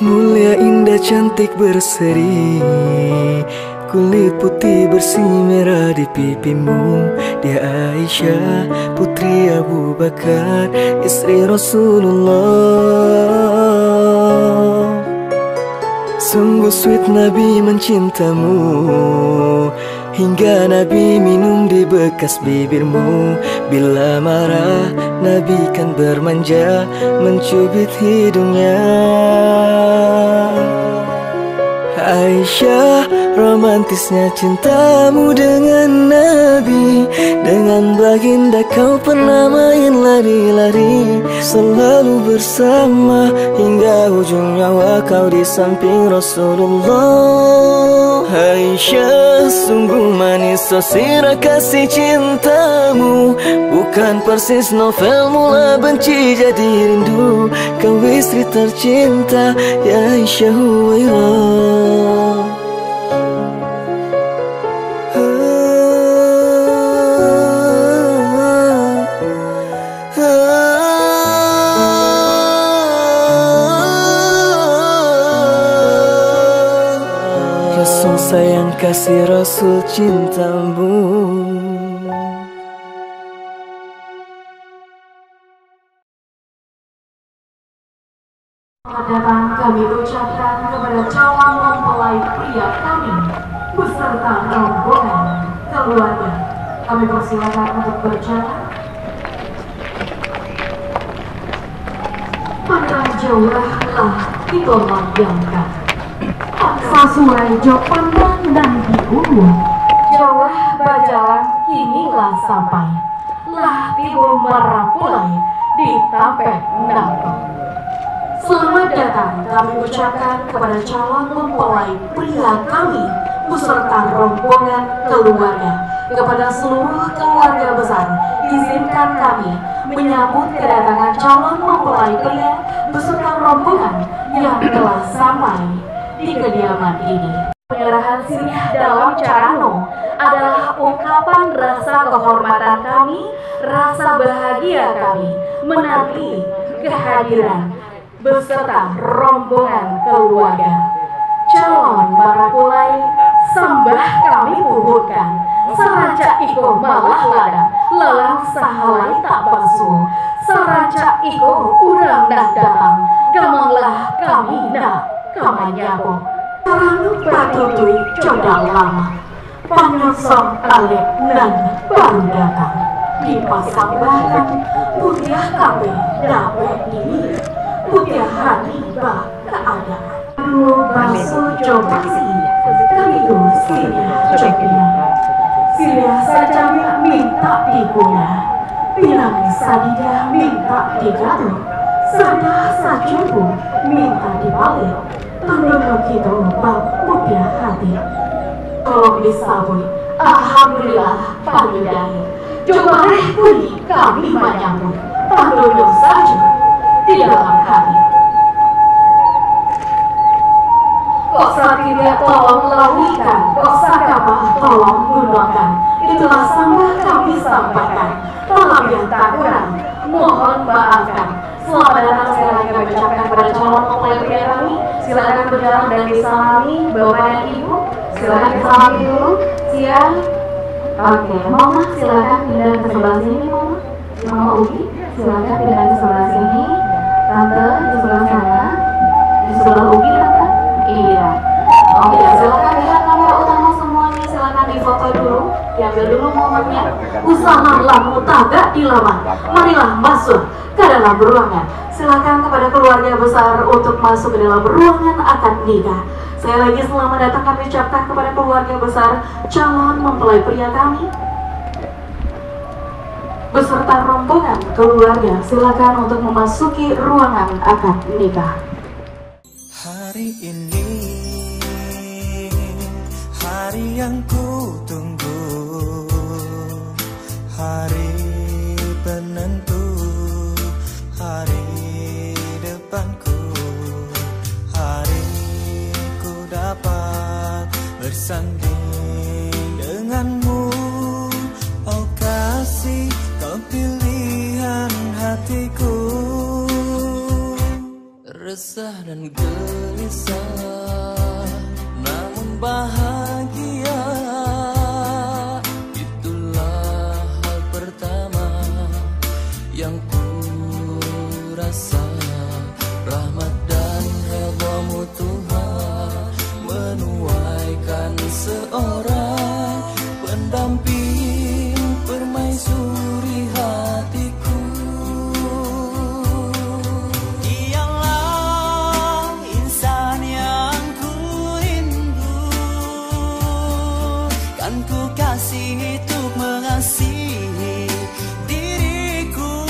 Mulia, indah, cantik, berseri, kulit putih bersih merah di pipimu. Dia Aisyah, putri Abu Bakar, istri Rasulullah. Sungguh sweet Nabi mencintamu, hingga Nabi minum di bekas bibirmu. Bila marah Nabi kan bermanja, mencubit hidungnya. Aisyah, romantisnya cintamu dengan Nabi. Dengan baginda kau pernah main lari-lari, selalu bersama hingga ujung nyawa kau di samping Rasulullah. Aisyah, sungguh manis sosira kasih cintamu, bukan persis novel mula benci jadi rindu. Kau istri tercinta, ya Aisyah Huwairah. Rasul sayang kasih Rasul cintamu. Selamat datang kami ucapkan kepada calon mempelai pria kami beserta rombongan keluarga. Kami persilakan untuk berjalan. Pandang jauhlah titolah yang kan. Sesuai jauh pandang dan diulu. Jauh berjalan kinilah sampai. Lah tiba merapulai di tampek nampang. Selamat datang kami ucapkan kepada calon mempelai pria kami beserta rombongan keluarga. Kepada seluruh keluarga besar, izinkan kami menyambut kedatangan calon mempelai pria beserta rombongan yang telah sampai di kediaman ini. Penyerahan sirih dalam carano adalah ungkapan rasa kehormatan kami, rasa bahagia kami menanti kehadiran beserta rombongan keluarga. Calon marapulai sembah kami puhutkan, saranca iko malah lada, lelang sahalai tak basuh, saranca iko urang dah datang, gamanglah kami nak kamanyabo. Karanu patutui codang lama, panyosong alek nan baru datang, dipasang bahkan putiah kape dapet ini, putiah hati bah keadaan. Dua baso coba sih, kami tuh sinya coba, sinya saja minta diguna, bilang sadidah minta digaduh, sadah sajubu minta dibalik. Tandang kita bab putiah hati. Tolong disabui, alhamdulillah panggilahi. Coba puni kami menyambut, tandang saja di dalam hati. Kok tidak tolong lawikan, kok sakabah tolong gunakan. Itulah sambah kami sampaikan, tolong yang tak kurang, mohon maafkan. Selamat datang sekali lagi kami ucapkan kepada calon mempelai pria kami. Silakan berjalan dan disalami Bapak dan Ibu. Silakan disalami dulu. Siap. Oke, Mama silakan pindah ke sebelah sini, Mama. Mama Ugi silakan pindah ke sebelah sini. Tante di sebelah sana. Di sebelah Ugi, Tante. Iya. Oke, silakan lihat kamera utama semuanya. Silakan difoto dulu. Diambil dulu momennya. Usahalah mutagak dilawan. Marilah masuk ke dalam ruangan. Silakan kepada keluarga besar untuk masuk ke dalam ruangan akad nikah. Saya lagi selamat datang kami ucapkan kepada keluarga besar calon mempelai pria kami beserta rombongan keluarga. Silakan untuk memasuki ruangan akad nikah. Hari ini hari yang ku tunggu, hari penentu, hari depanku, hari ku dapat bersanding denganmu. Oh kasih, kau pilihan hatiku. resah dan gelisah, namun bahagia. Itulah hal pertama yang ku rasa. Rahmat dan redha-Mu Tuhan menuaikan seorang pendamping permaisuri hatiku. Dialah insan yang ku rindu, kan ku kasih untuk mengasihi diriku.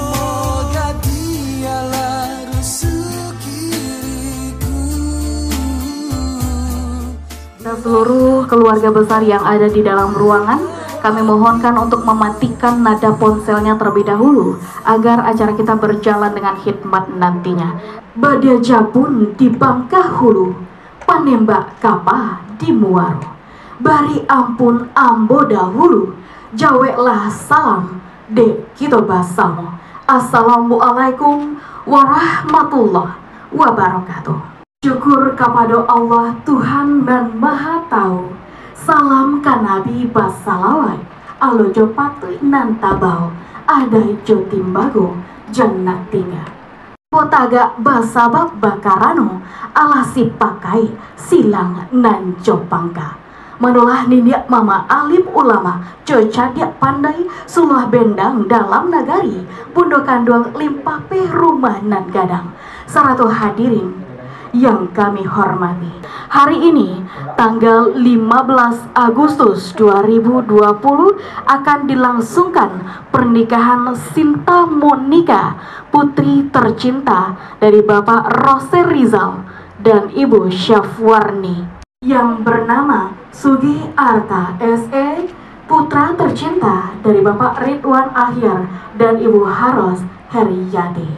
Moga dialah rezekiku. Dan seluruh keluarga besar yang ada di dalam ruangan, kami mohonkan untuk mematikan nada ponselnya terlebih dahulu agar acara kita berjalan dengan hikmat nantinya. Badia Jabun di Bangka Hulu, panembak kapah di Muaro. Bari ampun ambo dahulu, jaweklah salam de kita basamo. Assalamualaikum warahmatullahi wabarakatuh. Syukur kepada Allah Tuhan dan Maha Tahu. Salam ka Nabi basalawat, alojo patuh nan tabau, ada jo timbago jannat tinggal. Potaga basabab bakarano, alasi pakai silang nan jopangka. Menulah nindiak mama alim ulama, coca dia pandai sulah bendang dalam nagari, pundo kanduang limpape rumah nan gadang. Saratu hadirin yang kami hormati, hari ini tanggal 15 Agustus 2020 akan dilangsungkan pernikahan Sinta Monika, putri tercinta dari Bapak Rose Rizal dan Ibu Syafwarni, yang bernama Sugi Arta SE, putra tercinta dari Bapak Ridwan Ahyar dan Ibu Haros Heriyati.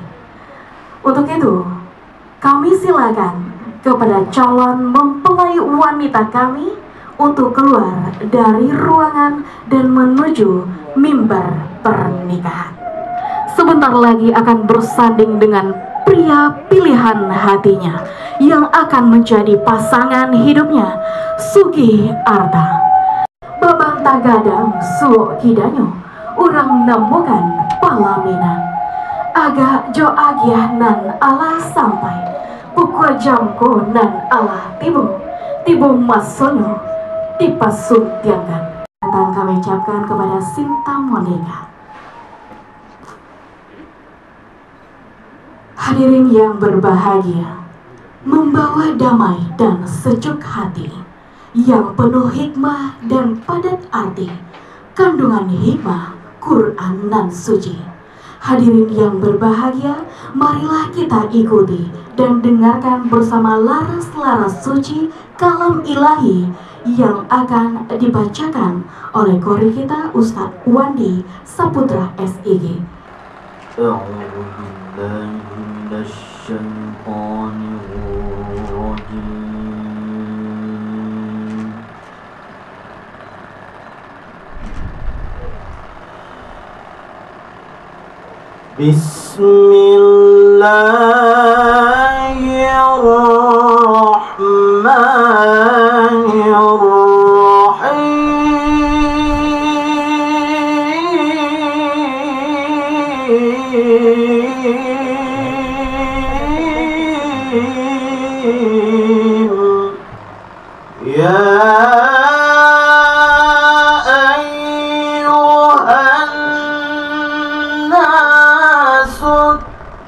Untuk itu, kami silakan kepada calon mempelai wanita kami untuk keluar dari ruangan dan menuju mimbar pernikahan. Sebentar lagi akan bersanding dengan pria pilihan hatinya yang akan menjadi pasangan hidupnya, Sugi Arta. Babang tagadang suo kidanyo, urang nemukan palaminan. Agak jo agiah nan Allah sampai, pukul jamko nan Allah tibo masonyo dipasuntiangkan. Datang kami ucapkan kepada Sinta Monika. Hadirin yang berbahagia, membawa damai dan sejuk hati yang penuh hikmah dan padat arti, kandungan hikmah Quran nan suci. Hadirin yang berbahagia, marilah kita ikuti dan dengarkan bersama laras-laras suci kalam ilahi yang akan dibacakan oleh kori kita Ustadz Wandi Saputra SIG. Bismillahirrahmanirrahim. Ya ayyuhan nasu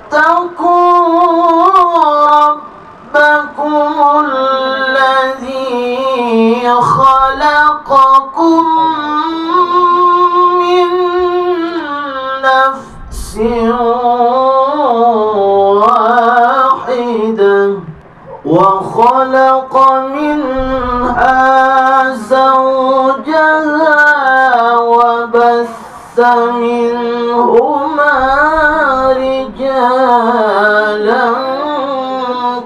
taqu rabbakumul ladzi khalaqakum min nafsin وخلق منها زوجها وبث منهما رجالا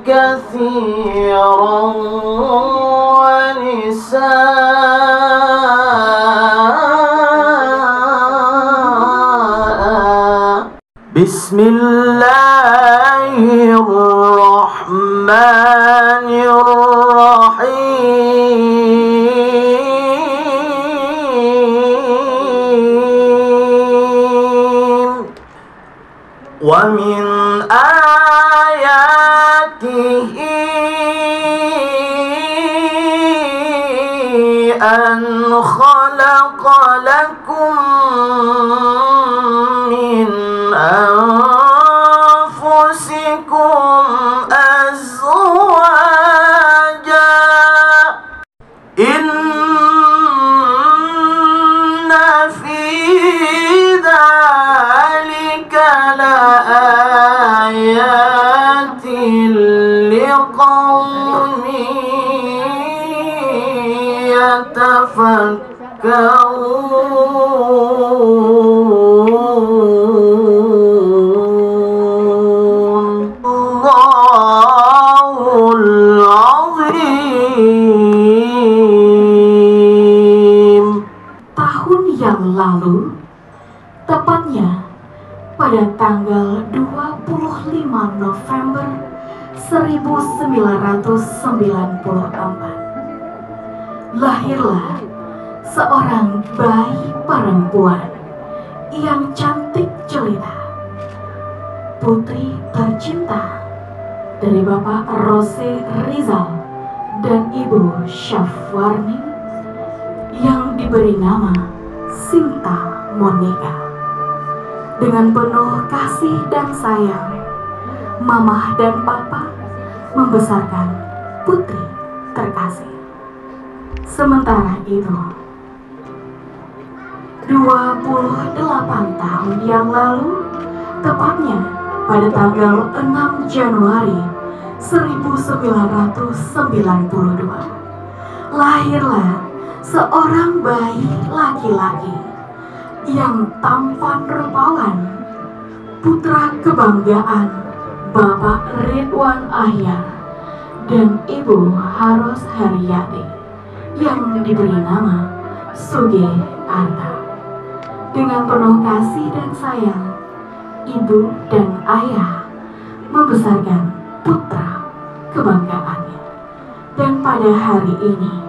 كثيرا ونساء. بسم الله الرحمن الرحيم ومن آياته أن خلق لكم من أنفسكم أزواجا إن في ذلك لآيات لقوم يتفكرون الله العظيم. Tahun yang lalu, tepatnya pada tanggal 25 November 1994, lahirlah seorang bayi perempuan yang cantik jelita, putri tercinta dari Bapak Rose Rizal dan Ibu Syafwarni, yang diberi nama Sinta Monika. Dengan penuh kasih dan sayang, Mama dan Papa membesarkan putri terkasih. Sementara itu, 28 tahun yang lalu, tepatnya pada tanggal 6 Januari 1992, lahirlah seorang bayi laki-laki yang tampan rupawan, putra kebanggaan Bapak Ridwan Ahyar dan Ibu Haros Haryati, yang diberi nama Suge Anta. Dengan penuh kasih dan sayang, ibu dan ayah membesarkan putra kebanggaannya. Dan pada hari ini,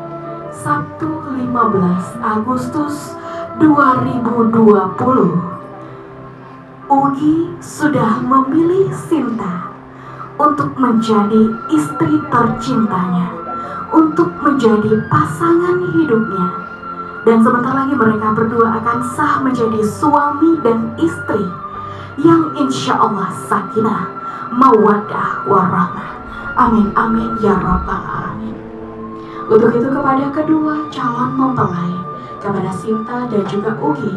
Sabtu 15 Agustus 2020, Ugi sudah memilih Sinta untuk menjadi istri tercintanya, untuk menjadi pasangan hidupnya. Dan sebentar lagi mereka berdua akan sah menjadi suami dan istri yang insya Allah sakinah, mawaddah, warahmah. Amin amin ya rabbal alamin. Untuk itu kepada kedua calon mempelai, kepada Sinta dan juga Ugi,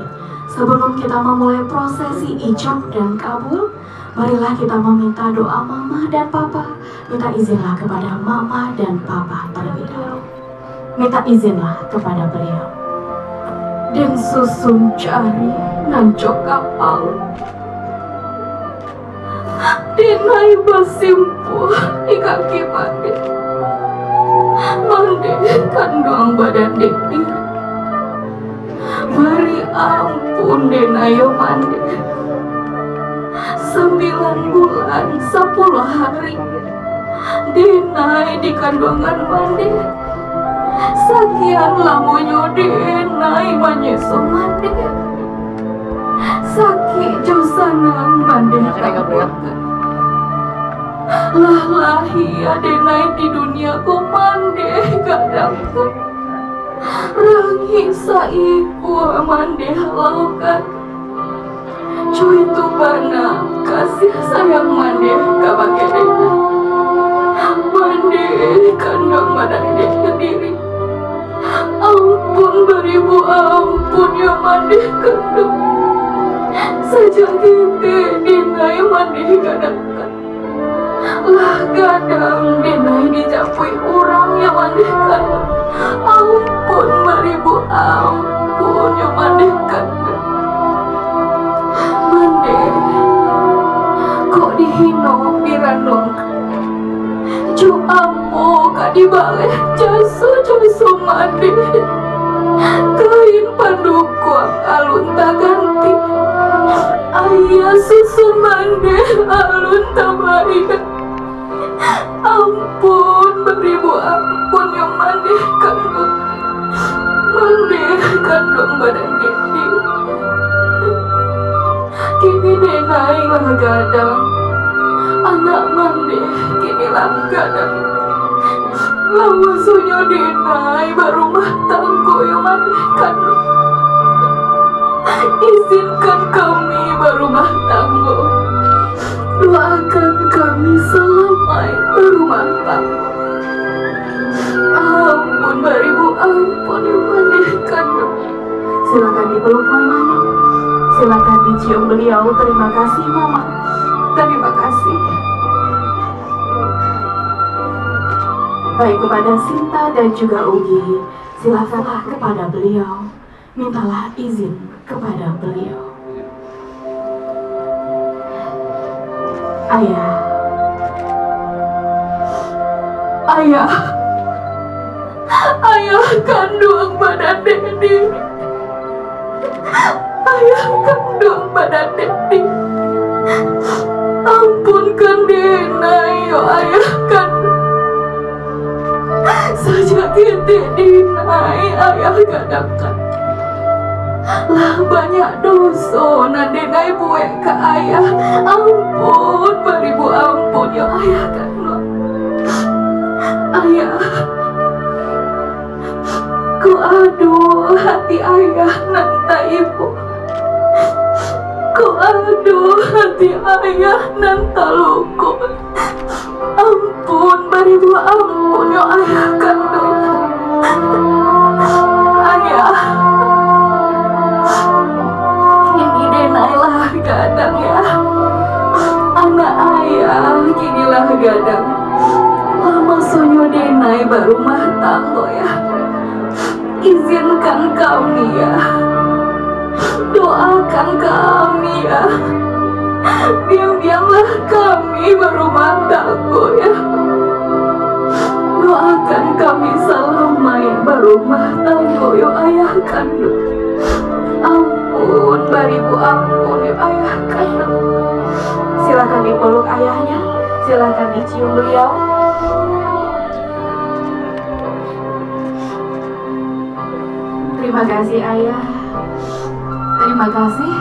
sebelum kita memulai prosesi ijab dan kabul, marilah kita meminta doa Mama dan Papa. Minta izinlah kepada Mama dan Papa terlebih dahulu. Minta izinlah kepada beliau. Dan susun cari nancok kapal, dinai basimpu di kaki mandi, mandi kandung badan dini. Beri ampun denayo mandi, 9 bulan 10 hari dinai di kandungan mandi. Sakian lamunyo dinai manyeso mandi, sakit josanang mandi kabuakan. Lah lahia denai di dunia ko mandi kadangku, rangi saiku mandi halaukan. Cuy tu bana kasih sayang mandi kabake dena, mandi kandang badan dia sendiri. Ampun beribu ampun ya mandi kandung, saja kita dinai mandi kadangkan. Lah gadang dinai dijapui orang yang mandi kandung. Ampun beribu ampun ya mandi kandung. Mandi kok dihino pirandong, cu ampo kak dibalik jasu mandi. Kain pandukuang alun tak ganti, air Iya susu mandi alun tabaya. Ampun beribu ampun yang mandi kandung badan Dedi. Kini denai lah gadang, anak mandi kini lah gadang. Lama sunyo denai barumah tanggo yang mandi kandung. Izinkan kami berumah tangga, doakan kami selamai berumah tangga. Ampun beribu ampun yang manehkan. Silakan dipeluk mamanya, silakan dicium beliau. Terima kasih mama, terima kasih. Baik kepada Sinta dan juga Ugi, silakanlah kepada beliau, mintalah izin kepada beliau. Ayah, ayah, ayah kandung badan Dedi, ayah kandung badan Dedi. Ampunkan Denai, yo ayah kandung. Sejak kita Denai ayah gadangkan lah banyak dosa Denai buat ke ayah. Ampun beribu ampun ya ayah kandung. Ayah, ku aduh hati ayah nanta ibu, ku aduh hati ayah nanta luku. Ampun beribu ampun ya ayah kandung. Ayah, kini Denai lah gadang ya. Anak ayah kinilah gadang. Lama sonyo Denai berumah tangga ya. Izinkan kami ya, doakan kami ya. Bimbinglah kami berumah tangga ya. Doakan kami selamai berumah tangga ya ayah kandung. Ampun beribu ampun ya ayah kandung. Silakan dipeluk ayahnya, silakan dicium beliau. Terima kasih ayah, terima kasih.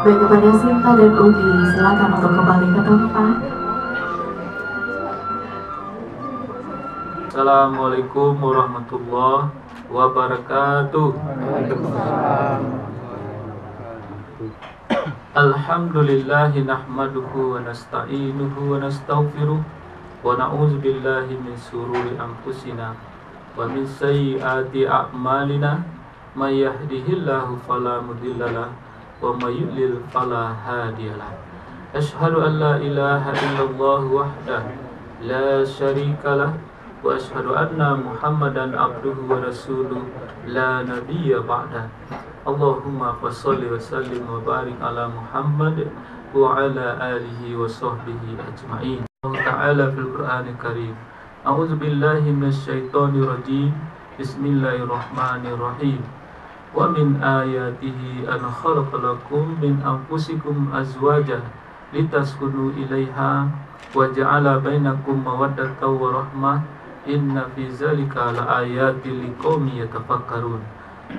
Baik kepada Sinta dan Ugi, silakan untuk kembali ke tempat. Assalamualaikum warahmatullahi wabarakatuh. Alhamdulillahi nahmaduhu wa nasta'inuhu wa nastaghfiruh wa na'udzu billahi min sururi anfusina wa min sayyiati a'malina. May yahdihillahu fala mudhillalah wa may yudlil fala hadiyalah. Asyhadu an la ilaha illallah wahdahu la syarikalah wa asyhadu anna Muhammadan abduhu wa rasuluh la nabiyya ba'da. Allahumma fasholli wa sallim wa barik ala Muhammad wa ala alihi wa sahbihi ajma'in. Allah Ta'ala fil Qur'anil Karim. A'udzu billahi minasyaitonir rajim. Bismillahirrahmanirrahim. Wa min ayatihi an khalaqalakum min anfusikum azwajan litaskunu ilaiha wa ja'ala bainakum mawaddatan wa rahmah. Inna fi zalika laayatil liqaumin yatafakkarun.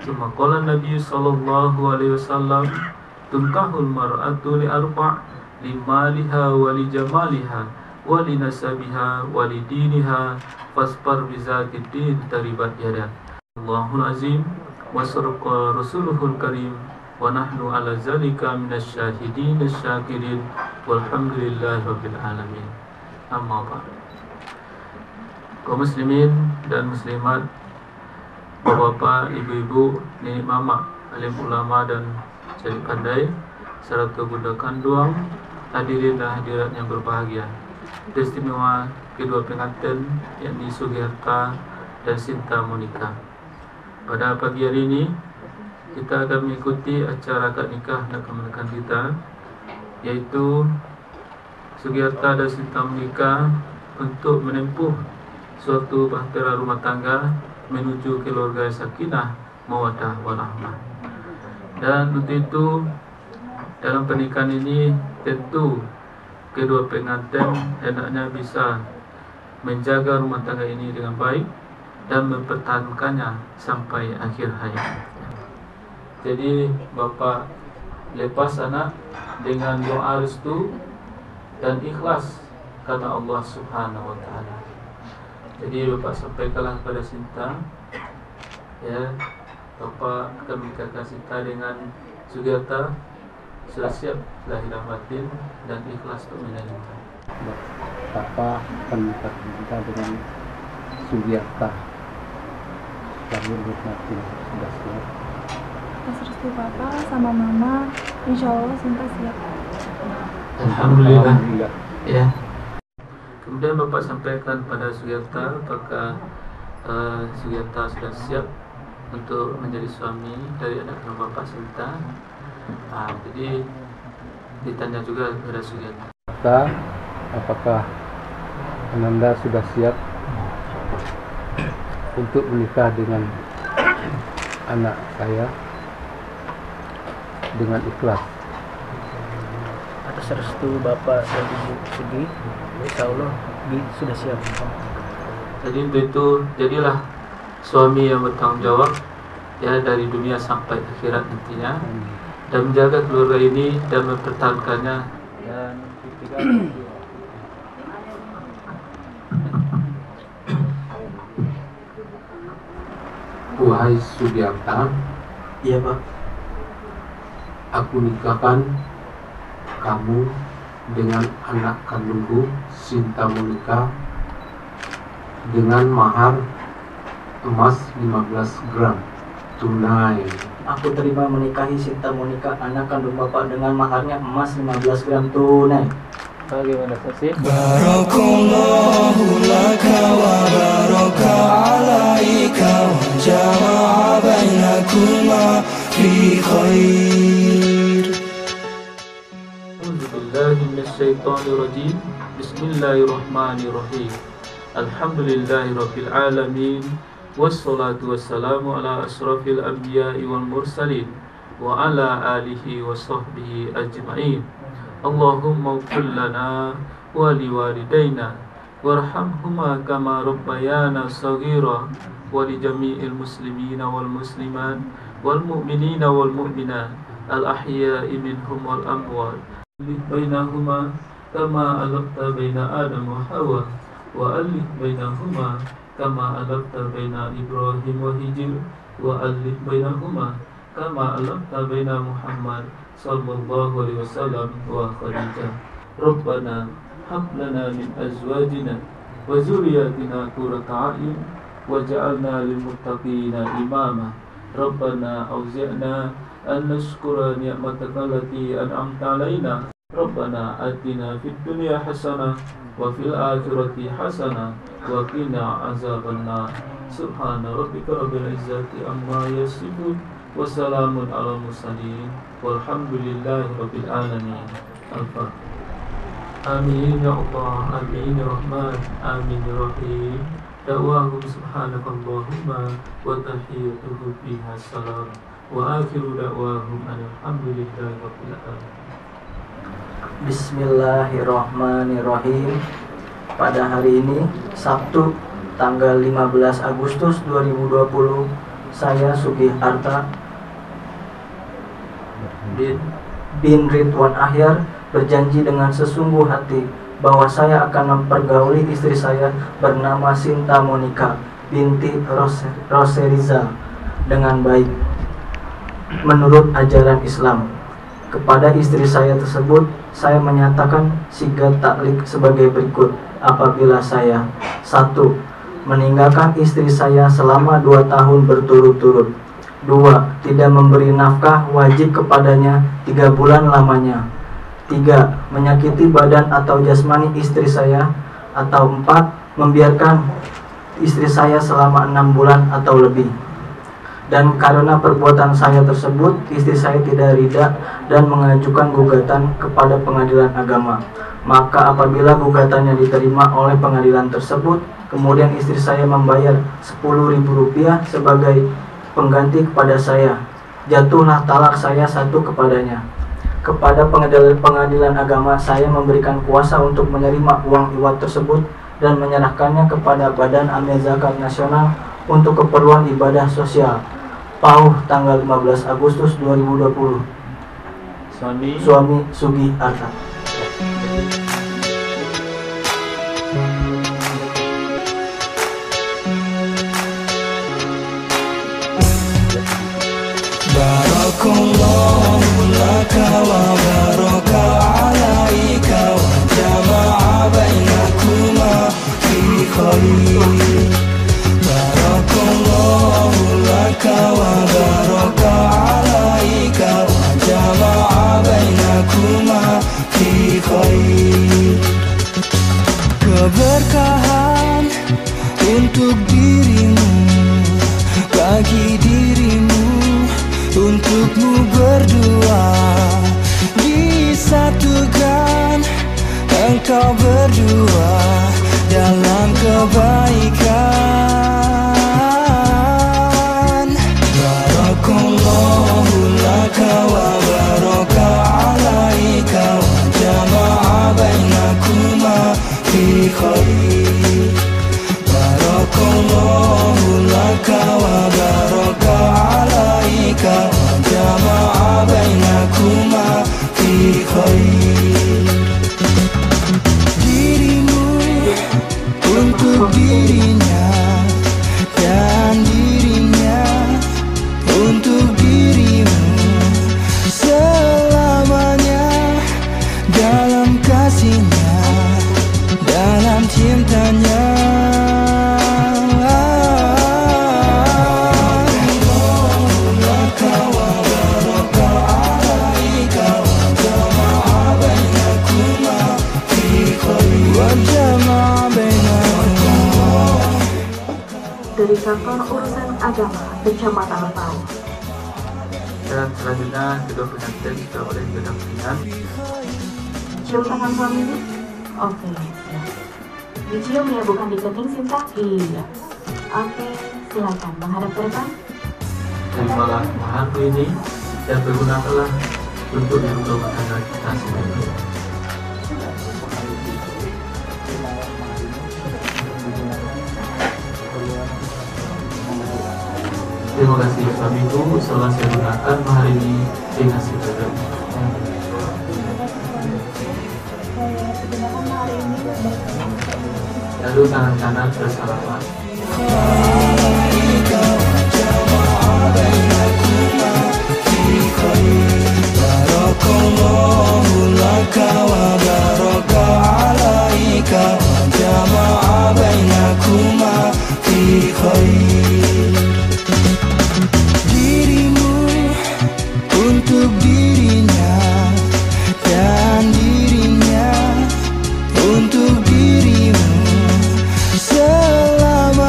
Summa qala Nabi sallallahu alaihi wasallam, tunkahul mar'atu li arba' limaliha wa li jamaliha wa li nasabiha wa li diniha fasbar bi zatid din taribat yadan. Allahul azim wa sadaqa rasuluhul karim wa nahnu ala zalika minasy syahidin asy-syakirin walhamdulillahi rabbil alamin. Amma ba'd. Kaum muslimin dan muslimat, bapak-bapak, ibu-ibu, nenek mama, alim ulama dan jadi pandai, serta bunda kandung, hadirin dan hadirat yang berbahagia. Istimewa kedua pengantin, yakni Sugiarta dan Sinta Monika. Pada pagi hari ini kita akan mengikuti acara akad nikah dan kemerdekaan kita, yaitu Sugiarta dan Sinta Monika untuk menempuh suatu bahtera rumah tangga menuju keluarga sakinah, mawaddah warahmah. Dan untuk itu dalam pernikahan ini tentu kedua pengantin hendaknya bisa menjaga rumah tangga ini dengan baik dan mempertahankannya sampai akhir hayat. Jadi Bapak lepas anak dengan doa restu dan ikhlas karena Allah Subhanahu wa Ta'ala. Jadi Bapak sampaikanlah kepada Sinta, ya, Bapak akan menikahkan Sinta dengan Sugiarta, sudah siap lahir batin dan ikhlas untuk menerima. Bapak akan menikahkan Sinta dengan Sugiarta, lahir batin sudah siap. Atas restu Bapak sama Mama, insya Allah Sinta siap. Alhamdulillah. Ya. Kemudian Bapak sampaikan pada Sugiarta apakah Sugiarta sudah siap untuk menjadi suami dari anak Bapak Sinta. Jadi ditanya juga kepada Sugiarta, apakah Ananda sudah siap untuk menikah dengan anak saya dengan ikhlas? Atas restu Bapak dan Ibu Sugi, insya Allah sudah siap. jadi itu jadilah suami yang bertanggung jawab, ya, dari dunia sampai akhirat nantinya, dan menjaga keluarga ini dan mempertahankannya. Dan Wahai Sugiarta, Iya Pak. aku nikahkan kamu dengan anak kandungku Sinta Monika dengan mahar emas 15 gram tunai. Aku terima menikahi Sinta Monika, anak kandung Bapak, dengan maharnya emas 15 gram tunai. Bagaimana saksi? Barakallahu laka wa baraka alaika wa jama'a bainakuma fi khair. A'udzubillahi minasyaitonirrajim. Bismillahirrahmanirrahim. Alhamdulillahirabbil alamin. Wassalatu wassalamu ala asrafil anbiya'i wal mursalin wa ala alihi wa sahbihi ajma'in. Allahumma ighfir lana wa liwalidayna warhamhuma kama rabbayana shaghira wa li jami'il muslimina wal muslimat wal mu'minina wal mu'minat al ahya'i minhum wal amwat bainahuma kama alaqta baina Adam wa Hawa wa alif bainahuma kama alaqta baina Ibrahim wa Hijr wa alif bainahuma kama alaqta baina Muhammad sallallahu alaihi wasallam wa Khadijah. Rabbana hab lana min azwajina wa zurriyyatina qurrata a'yun waj'alna lil muttaqina imama. Rabbana auzi'na an nashkura ni'mataka allati an'amta 'alaina. Rabbana atina fid dunya hasanah wa fil akhirati hasanah wa qina azabannar. Subhana rabbika rabbil izzati amma yasifun wa salamun ala mursalin walhamdulillahi rabbil alamin. Al-Fatihah. Amin ya Allah, amin ya Rahman, amin ya Rahim. Da'wahum subhanakallahumma wa tahiyyatuhum fiha salam wa akhiru da'wahum alhamdulillahi rabbil alamin. Bismillahirrahmanirrahim. Pada hari ini Sabtu tanggal 15 Agustus 2020, saya Sugiarta bin Ridwan Ahyar berjanji dengan sesungguh hati bahwa saya akan mempergauli istri saya bernama Sinta Monika binti Roseriza dengan baik menurut ajaran Islam. Kepada istri saya tersebut, saya menyatakan sigat taklik sebagai berikut. Apabila saya 1. meninggalkan istri saya selama 2 tahun berturut-turut. 2. Tidak memberi nafkah wajib kepadanya 3 bulan lamanya. 3. Menyakiti badan atau jasmani istri saya. Atau 4. Membiarkan istri saya selama 6 bulan atau lebih. Dan karena perbuatan saya tersebut, istri saya tidak ridha dan mengajukan gugatan kepada pengadilan agama. Maka apabila gugatannya diterima oleh pengadilan tersebut, kemudian istri saya membayar Rp10.000 sebagai pengganti kepada saya, jatuhlah talak saya 1 kepadanya. Kepada pengadilan agama saya memberikan kuasa untuk menerima uang iwat tersebut dan menyerahkannya kepada Badan Amil Zakat Nasional untuk keperluan ibadah sosial. Pauh tanggal 15 Agustus 2020. Suami Sugi Arta. Barakallahu laka wa baraka alaika wa jama'a bainakuma fi khair. Barakallahu laka wa baraka alaika wa jama'a bainakuma fi khair. Keberkahan untuk dirimu, bagi dirimu, untukmu berdua, disatukan engkau berdua dalam kebaikan. Barakallahu laka wa baraka alaika wa jama'a bainakuma fi khair. Barakallahu laka wa baraka alaika wa jama'a bainakuma fi khair. Dirimu untuk dirinya dan dirinya untuk dirimu, selamanya dalam kasihnya, dalam cintanya. Dari Kantor Urusan Agama Kecamatan Pauh. Dan selanjutnya kedua pengantin sudah boleh berdampingan. Cium tangan suaminya. Oke, siap. Dicium ya, bukan di kening, Sinta? Iya. Oke, silakan menghadap ke depan. Terimalah maharku ini dan pergunakanlah untuk yang rumah tangga kita sendiri. Terima kasih suamiku, setelah saya gunakan mahar ini dengan sejajar. Lalu tangan kanan bersalaman. Barakallahu laka wa baraka alaika wa jama'a bainakuma fi khair. Dirimu untuk dirinya dan dirinya untuk dirimu, selamanya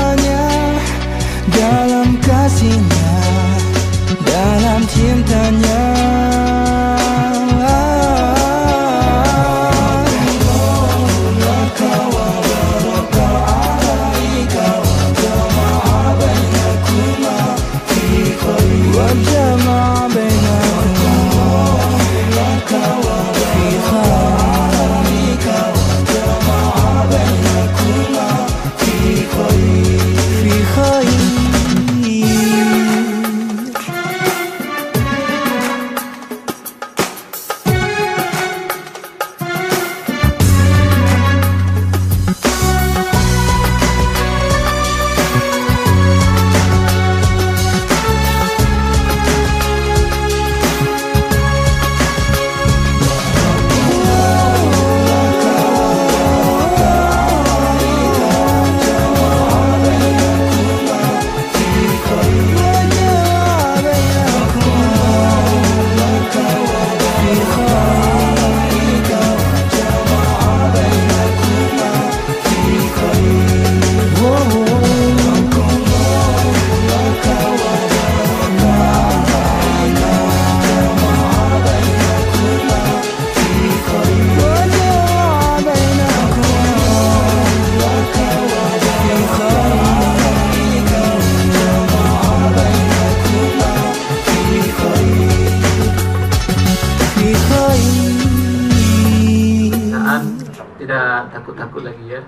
tidak takut-takut lagi ya.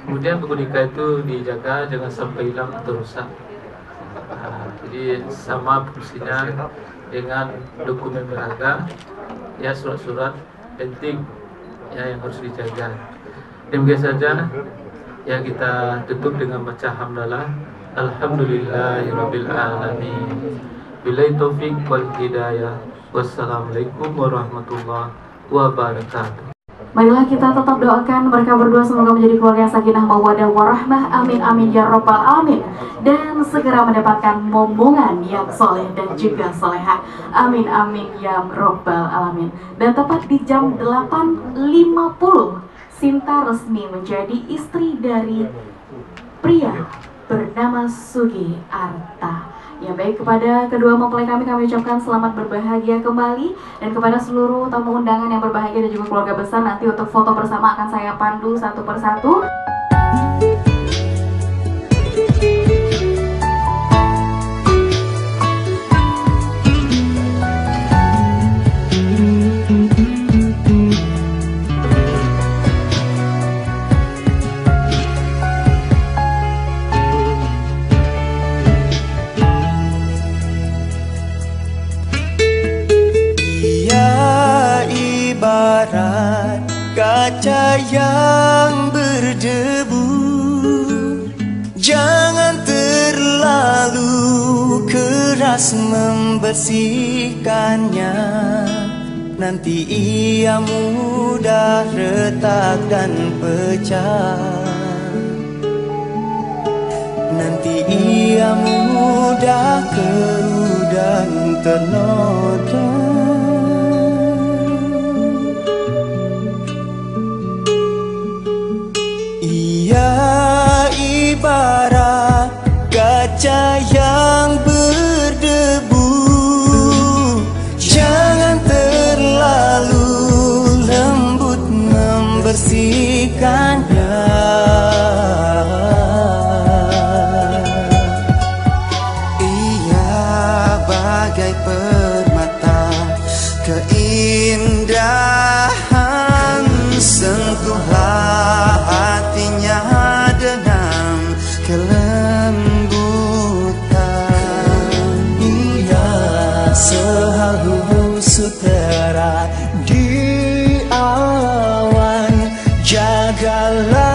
Kemudian buku nikah itu dijaga jangan sampai hilang atau rusak. Jadi sama fungsinya dengan dokumen berharga, ya surat-surat penting ya yang harus dijaga. Demikian saja ya, kita tutup dengan baca hamdalah. Alhamdulillahirabbil alamin. Billahi taufik wal hidayah. Wassalamualaikum warahmatullahi wabarakatuh. Marilah kita tetap doakan mereka berdua semoga menjadi keluarga yang sakinah mawaddah warahmah. Amin amin ya rabbal alamin. Dan segera mendapatkan momongan yang soleh dan juga soleha. Amin amin ya rabbal alamin. Dan tepat di jam 8.50 Sinta resmi menjadi istri dari pria bernama Sugi Arta. Ya baik, kepada kedua mempelai kami ucapkan selamat berbahagia kembali. Dan kepada seluruh tamu undangan yang berbahagia dan juga keluarga besar, nanti untuk foto bersama akan saya pandu satu persatu. Kaca yang berdebu, jangan terlalu keras membersihkannya. Nanti ia mudah retak dan pecah. Nanti ia mudah keruh dan ternoda. Ia ibarat kaca yang berdebu, jangan terlalu lembut membersihkannya. Ia bagai permata keindahan, sentuhlah hatinya dengan kelembutan. Ia sehalus sutera di awan, jagalah